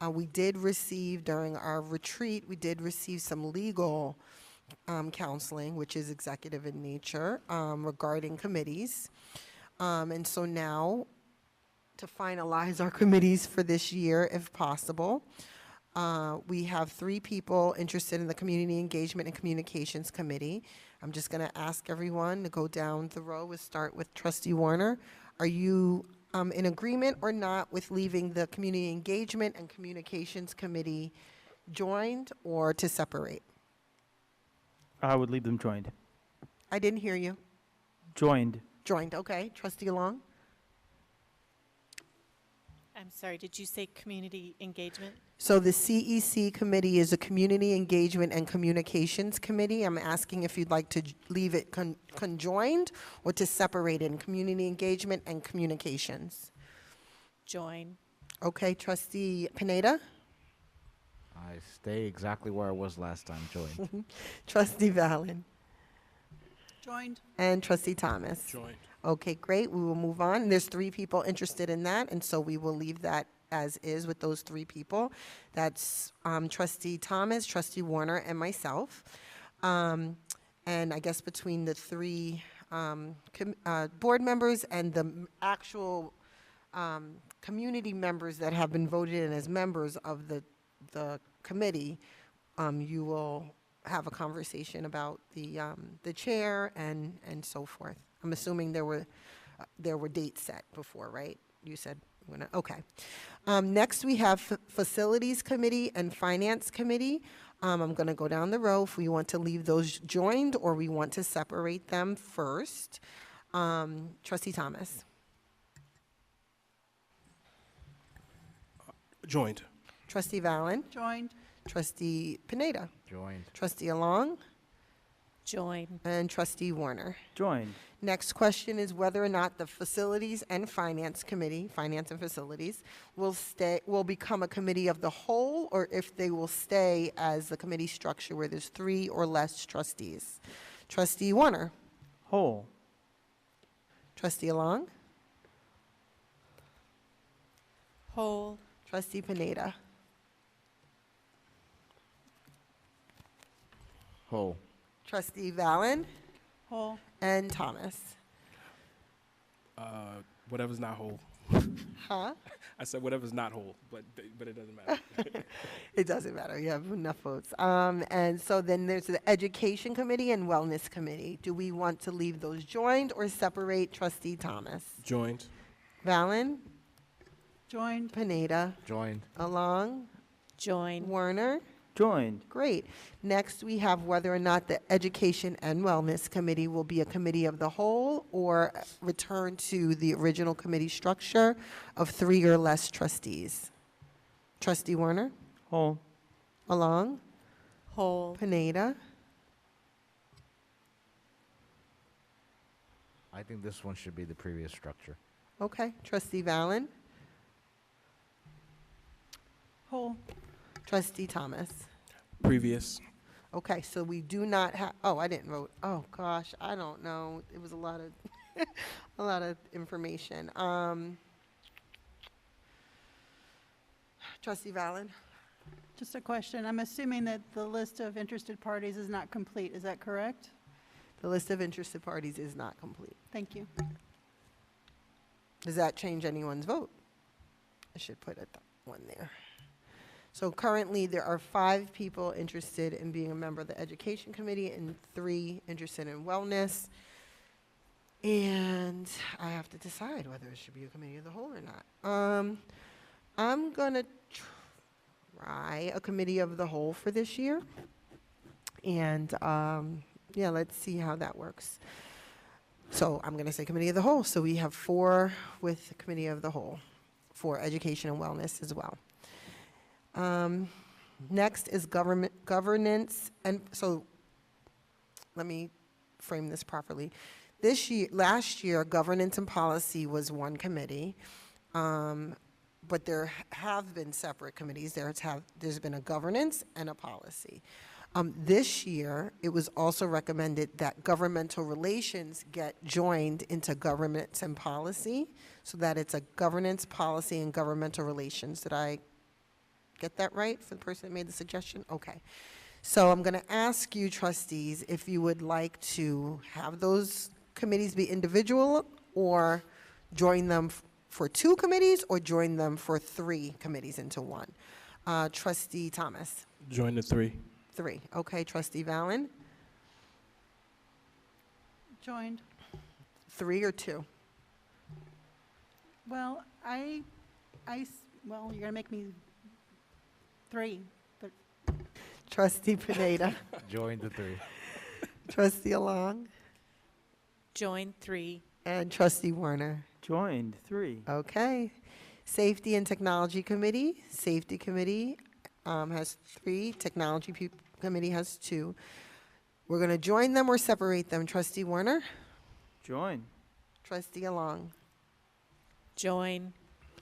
Speaker 1: we did receive, during our retreat, we did receive some legal counseling, which is executive in nature, regarding committees. And so now, to finalize our committees for this year, if possible, we have 3 people interested in the Community Engagement and Communications Committee. I'm just going to ask everyone to go down the row. We'll start with Trustee Warner. Are you in agreement or not with leaving the Community Engagement and Communications Committee joined or to separate?
Speaker 4: I would leave them joined.
Speaker 1: I didn't hear you.
Speaker 4: Joined.
Speaker 1: Joined, okay. Trustee Long?
Speaker 6: I'm sorry, did you say community engagement?
Speaker 1: So the CEC committee is a Community Engagement and Communications Committee. I'm asking if you'd like to leave it conjoined or to separate it in Community Engagement and Communications.
Speaker 6: Join.
Speaker 1: Okay, Trustee Pineda?
Speaker 5: I stay exactly where I was last time, joined.
Speaker 1: Trustee Valen?
Speaker 8: Joined.
Speaker 1: And Trustee Thomas?
Speaker 7: Joined.
Speaker 1: Okay, great. We will move on. There's 3 people interested in that, and so we will leave that as is with those 3 people. That's Trustee Thomas, Trustee Warner, and myself. And I guess between the 3 board members and the actual community members that have been voted in as members of the committee, you will have a conversation about the chair and so forth. I'm assuming there were dates set before, right? You said, okay. Next, we have Facilities Committee and Finance Committee. I'm going to go down the row if we want to leave those joined or we want to separate them first. Trustee Thomas.
Speaker 7: Joined.
Speaker 1: Trustee Valen.
Speaker 8: Joined.
Speaker 1: Trustee Pineda.
Speaker 5: Joined.
Speaker 1: Trustee Along.
Speaker 6: Join.
Speaker 1: And Trustee Warner.
Speaker 4: Joined.
Speaker 1: Next question is whether or not the Facilities and Finance Committee, Finance and Facilities, will become a committee of the whole, or if they will stay as the committee structure where there's 3 or less trustees. Trustee Warner.
Speaker 4: Whole.
Speaker 1: Trustee Along.
Speaker 6: Whole.
Speaker 1: Trustee Pineda.
Speaker 5: Whole.
Speaker 1: Trustee Valen.
Speaker 8: Whole.
Speaker 1: And Thomas.
Speaker 7: Whatever's not whole.
Speaker 1: Huh?
Speaker 7: I said whatever's not whole, but it doesn't matter.
Speaker 1: It doesn't matter. You have enough votes. And so then there's the Education Committee and Wellness Committee. Do we want to leave those joined or separate? Trustee Thomas.
Speaker 7: Joined.
Speaker 1: Valen.
Speaker 8: Joined.
Speaker 1: Pineda.
Speaker 5: Joined.
Speaker 1: Along.
Speaker 6: Join.
Speaker 1: Warner.
Speaker 4: Joined.
Speaker 1: Great. Next, we have whether or not the Education and Wellness Committee will be a committee of the whole or return to the original committee structure of 3 or less trustees. Trustee Warner.
Speaker 4: Whole.
Speaker 1: Along.
Speaker 6: Whole.
Speaker 1: Pineda.
Speaker 5: I think this one should be the previous structure.
Speaker 1: Okay. Trustee Valen.
Speaker 8: Whole.
Speaker 1: Trustee Thomas.
Speaker 7: Previous.
Speaker 1: Okay, so we do not have, oh, I didn't vote. Oh, gosh, I don't know. It was a lot of, a lot of information. Trustee Valen?
Speaker 8: Just a question. I'm assuming that the list of interested parties is not complete. Is that correct?
Speaker 1: The list of interested parties is not complete.
Speaker 8: Thank you.
Speaker 1: Does that change anyone's vote? I should put one there. So currently, there are 5 people interested in being a member of the Education Committee and 3 interested in wellness. And I have to decide whether it should be a committee of the whole or not. I'm going to try a committee of the whole for this year. And yeah, let's see how that works. So I'm going to say committee of the whole. So we have 4 with committee of the whole for education and wellness as well. Next is governance, and so let me frame this properly. Last year, governance and policy was one committee, but there have been separate committees. There's been a governance and a policy. This year, it was also recommended that governmental relations get joined into governance and policy, so that it's a governance, policy, and governmental relations. Did I get that right for the person that made the suggestion? Okay. So I'm going to ask you, trustees, if you would like to have those committees be individual or join them for 2 committees or join them for 3 committees into one. Trustee Thomas.
Speaker 7: Join the 3.
Speaker 1: 3. Okay. Trustee Valen.
Speaker 8: Joined.
Speaker 1: 3 or 2?
Speaker 8: Well, well, you're going to make me 3, but
Speaker 1: Trustee Pineda.
Speaker 5: Joined the 3.
Speaker 1: Trustee Along.
Speaker 6: Join 3.
Speaker 1: And Trustee Warner.
Speaker 4: Joined 3.
Speaker 1: Okay. Safety and Technology Committee. Safety Committee has 3. Technology Committee has 2. We're going to join them or separate them. Trustee Warner.
Speaker 4: Join.
Speaker 1: Trustee Along.
Speaker 6: Join.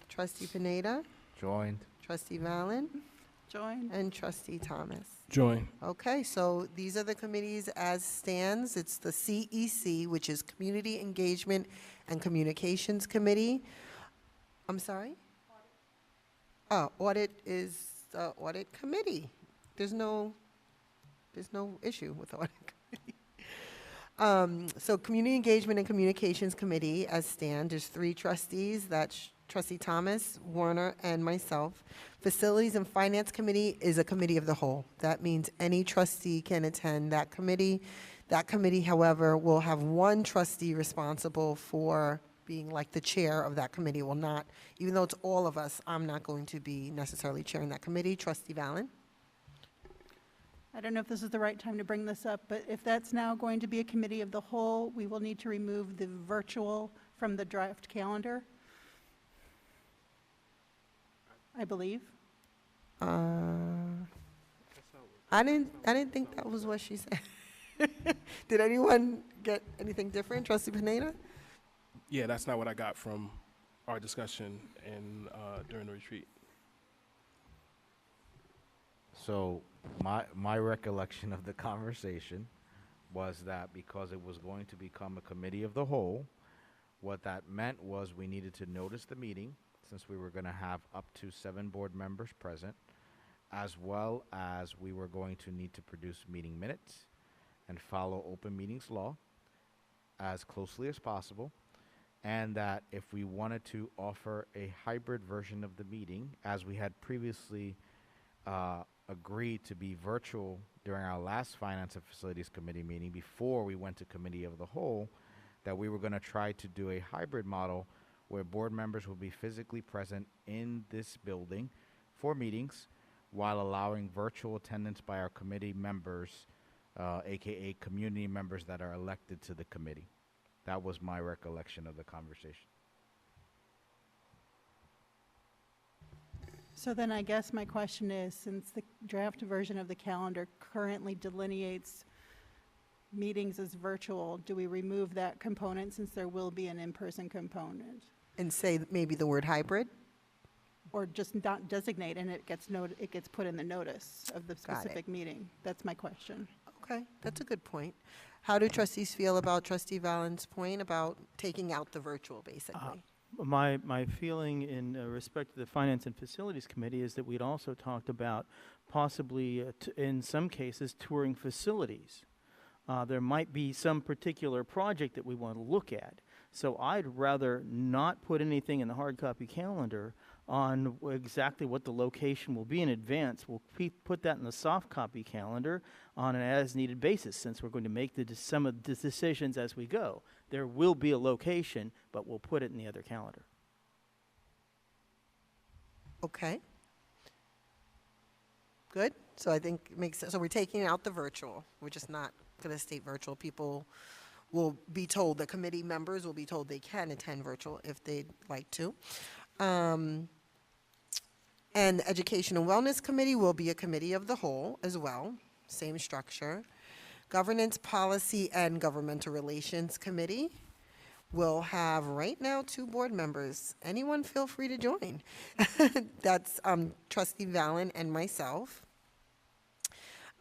Speaker 1: Trustee Pineda.
Speaker 5: Joined.
Speaker 1: Trustee Valen.
Speaker 8: joined.
Speaker 1: And Trustee Thomas.
Speaker 7: Join.
Speaker 1: Okay, so these are the committees as stands. It's the CEC, which is Community Engagement and Communications Committee. I'm sorry? Audit is the Audit Committee. There's no issue with the Audit Committee. So Community Engagement and Communications Committee as stand, there's 3 trustees. That's Trustee Thomas, Warner, and myself. Facilities and Finance Committee is a committee of the whole. That means any trustee can attend that committee. That committee, however, will have 1 trustee responsible for being like the chair of that committee. Will not, even though it's all of us, I'm not going to be necessarily chairing that committee. Trustee Valen?
Speaker 8: I don't know if this is the right time to bring this up, but if that's now going to be a committee of the whole, we will need to remove the virtual from the draft calendar, I believe.
Speaker 1: I didn't think that was what she said. Did anyone get anything different, Trustee Pineda?
Speaker 7: Yeah, that's not what I got from our discussion and during the retreat.
Speaker 5: So my recollection of the conversation was that because it was going to become a committee of the whole, what that meant was we needed to notice the meeting, since we were going to have up to 7 board members present, as well as we were going to need to produce meeting minutes and follow open meetings law as closely as possible, and that if we wanted to offer a hybrid version of the meeting, as we had previously agreed to be virtual during our last Finance and Facilities Committee meeting before we went to Committee of the Whole, that we were going to try to do a hybrid model where board members will be physically present in this building for meetings while allowing virtual attendance by our committee members, aka community members that are elected to the committee. That was my recollection of the conversation.
Speaker 8: So then I guess my question is, since the draft version of the calendar currently delineates meetings as virtual, do we remove that component since there will be an in-person component?
Speaker 1: And say maybe the word hybrid?
Speaker 8: Or just not designate and it gets put in the notice of the
Speaker 1: Got it.
Speaker 8: specific meeting? That's my question.
Speaker 1: Okay, that's a good point. How do trustees feel about Trustee Vallon's point about taking out the virtual, basically?
Speaker 4: My feeling in respect to the Finance and Facilities Committee is that we'd also talked about possibly, in some cases, touring facilities. There might be some particular project that we want to look at. So I'd rather not put anything in the hard copy calendar on exactly what the location will be in advance. We'll put that in the soft copy calendar on an as-needed basis, since we're going to make some of the decisions as we go. There will be a location, but we'll put it in the other calendar.
Speaker 1: Okay. Good. So I think it makes sense. So we're taking out the virtual. We're just not going to state virtual. People will be told, the committee members will be told they can attend virtual if they'd like to. And the Education and Wellness Committee will be a committee of the whole as well, same structure. Governance, Policy, and Governmental Relations Committee will have right now 2 board members. Anyone feel free to join. That's Trustee Vallon and myself.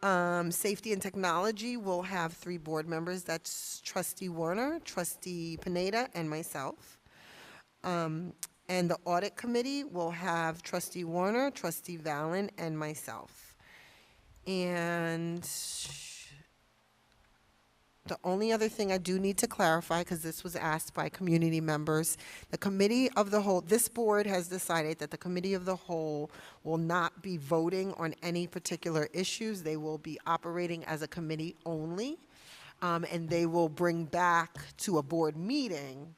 Speaker 1: Safety and Technology will have 3 board members. That's Trustee Warner, Trustee Pineda, and myself. And the Audit Committee will have Trustee Warner, Trustee Vallon, and myself. And the only other thing I do need to clarify, because this was asked by community members, the Committee of the Whole, this board has decided that the Committee of the Whole will not be voting on any particular issues. They will be operating as a committee only, and they will bring back to a board meeting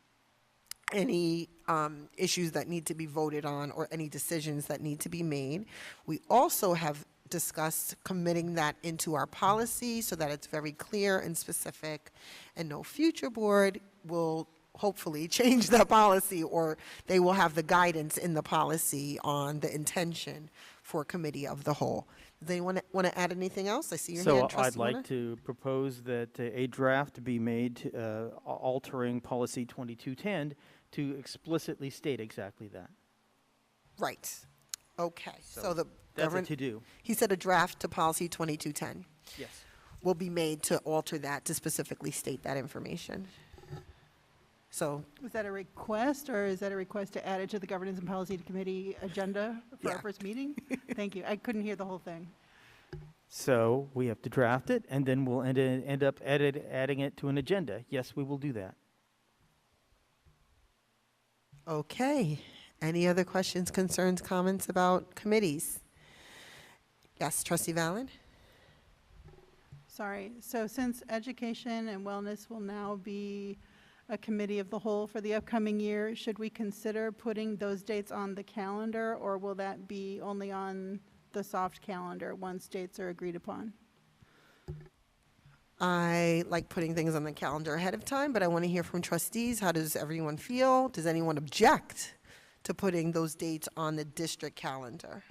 Speaker 1: any issues that need to be voted on or any decisions that need to be made. We also have discussed committing that into our policy so that it's very clear and specific, and no future board will hopefully change the policy, or they will have the guidance in the policy on the intention for committee of the whole. Do they want to add anything else? I see your hand,
Speaker 4: So
Speaker 1: Trustee
Speaker 4: I'd like
Speaker 1: Warner.
Speaker 4: to propose that a draft be made altering policy 2210 to explicitly state exactly that.
Speaker 1: Right. Okay. So the
Speaker 4: That's a to-do.
Speaker 1: he said a draft to policy 2210
Speaker 4: Yes.
Speaker 1: will be made to alter that to specifically state that information. So,
Speaker 8: Was that a request, or is that a request to add it to the Governance and Policy Committee agenda for our
Speaker 1: Yeah.
Speaker 8: first meeting? Thank you. I couldn't hear the whole thing.
Speaker 4: So we have to draft it, and then we'll end up adding it to an agenda. Yes, we will do that.
Speaker 1: okay. Any other questions, concerns, comments about committees? Yes, Trustee Vallon?
Speaker 8: Sorry. So since Education and Wellness will now be a committee of the whole for the upcoming year, should we consider putting those dates on the calendar, or will that be only on the soft calendar once dates are agreed upon?
Speaker 1: I like putting things on the calendar ahead of time, but I want to hear from trustees. How does everyone feel? Does anyone object to putting those dates on the district calendar?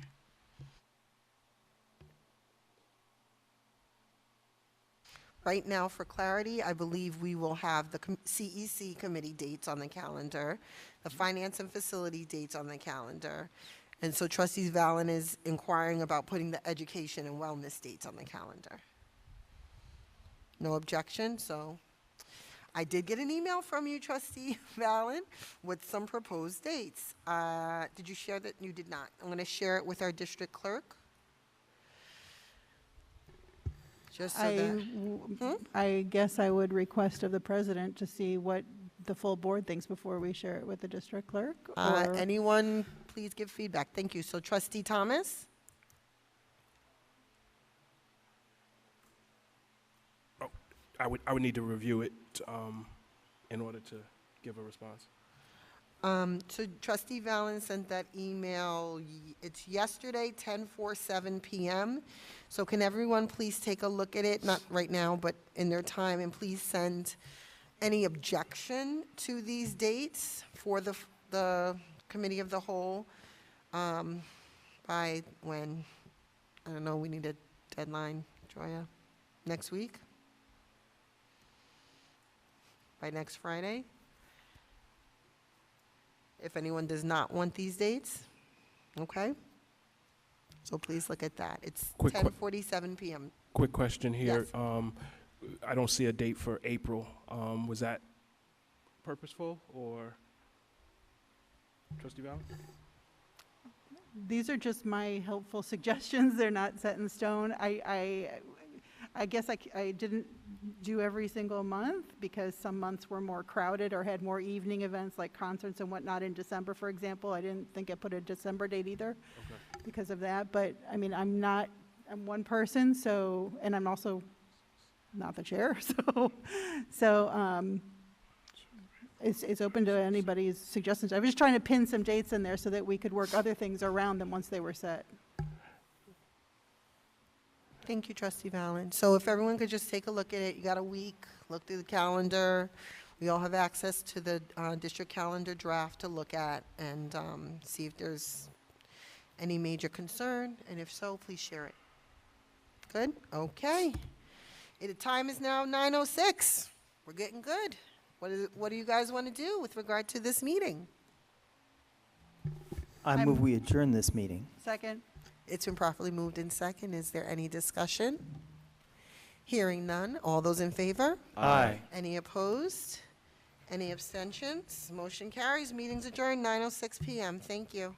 Speaker 1: Right now, for clarity, I believe we will have the CEC committee dates on the calendar, the finance and facility dates on the calendar. And so trustees Valen is inquiring about putting the education and wellness dates on the calendar. No objection, so I did get an email from you, trustee Valen, with some proposed dates. Did you share that? You did not. I'm going to share it with our district clerk. Just so that,
Speaker 8: I guess I would request of the president to see what the full board thinks before we share it with the district clerk. Or
Speaker 1: anyone, please give feedback. Thank you. So trustee Thomas?
Speaker 7: Oh, I would need to review it in order to give a response.
Speaker 1: So trustee Valen sent that email, it's yesterday, 10:47 p.m. So can everyone please take a look at it, not right now, but in their time, and please send any objection to these dates for the committee of the whole by when? I don't know, we need a deadline, Joya, next week? By next Friday? If anyone does not want these dates, okay? So please look at that. It's
Speaker 7: Quick
Speaker 1: 10:47 p.m.
Speaker 7: Quick question here.
Speaker 1: Yes.
Speaker 7: I don't see a date for April. Was that purposeful or trustee Valen?
Speaker 8: these are just my helpful suggestions. They're not set in stone. I guess I didn't do every single month because some months were more crowded or had more evening events like concerts and whatnot in December, for example. I didn't think I put a December date either because of that. But I mean, I'm one person, so, and I'm also not the chair, so it's open to anybody's suggestions. I was just trying to pin some dates in there so that we could work other things around them once they were set.
Speaker 1: Thank you, trustee Valen. So if everyone could just take a look at it, you got a week, look through the calendar. We all have access to the district calendar draft to look at and see if there's any major concern, and if so, please share it. Good? Okay. The time is now 9:06. We're getting good. What do you guys want to do with regard to this meeting?
Speaker 9: I move we adjourn this meeting.
Speaker 8: Second.
Speaker 1: It's been properly moved in second. Is there any discussion? Hearing none. All those in favor?
Speaker 9: Aye.
Speaker 1: Any opposed? Any abstentions? Motion carries. Meeting's adjourned, 9:06 p.m. Thank you.